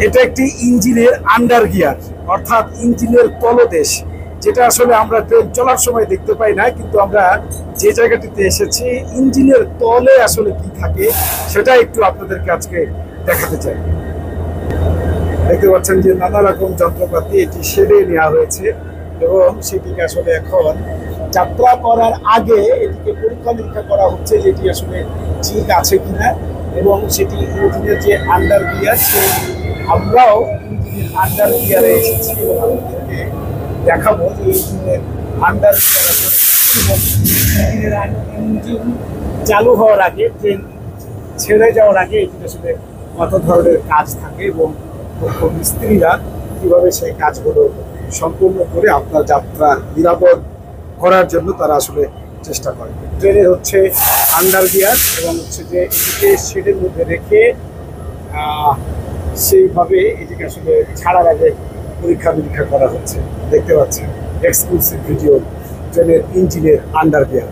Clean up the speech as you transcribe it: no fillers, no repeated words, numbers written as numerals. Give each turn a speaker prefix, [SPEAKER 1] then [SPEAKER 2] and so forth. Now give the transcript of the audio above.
[SPEAKER 1] এটা একটি ইঞ্জিনের আন্ডার গিয়ার, অর্থাৎ ইঞ্জিনের তলদেশ, যেটা আসলে আমরা ট্রেন চলার সময় দেখতে পাই না, কিন্তু আমরা যে জায়গাটিতে এসেছি ইঞ্জিনের তলে আসলে কি থাকে সেটা একটু আপনাদেরকে আজকে দেখাতে চাই। দেখতে পাচ্ছেন যে নানা রকম যন্ত্রপাতি এটি শেডে নেওয়া হয়েছে এবং সেটিকে আসলে এখন যাত্রা করার আগে এটিকে পরীক্ষা নিরীক্ষা করা হচ্ছে যে এটি আসলে ঠিক আছে কিনা, এবং সেটি ইঞ্জিনের যে আন্ডার গিয়ার, সেই আমরাও ইঞ্জিনের আন্ডার গিয়ারে এসেছি এবং আপনাদেরকে দেখাবো যে ইঞ্জিনের আন্ডার গিয়ার ইঞ্জিন চালু হওয়ার আগে, ট্রেন ছেড়ে যাওয়ার আগে এটি আসলে কত ধরনের কাজ থাকে এবং মিস্ত্রিরা কিভাবে সেই কাজগুলো সম্পূর্ণ করে আপনার যাত্রা নিরাপদ করার জন্য তারা আসলে চেষ্টা করে। ট্রেনের হচ্ছে আন্ডার গিয়ার এবং হচ্ছে যে এটিকে শেডের মধ্যে রেখে সেইভাবে এটিকে আসলে ছাড়ার আগে পরীক্ষা নিরীক্ষা করা হচ্ছে। দেখতে পাচ্ছেন এক্সক্লুসিভ ভিডিও ট্রেনের ইঞ্জিনের আন্ডার গিয়ার।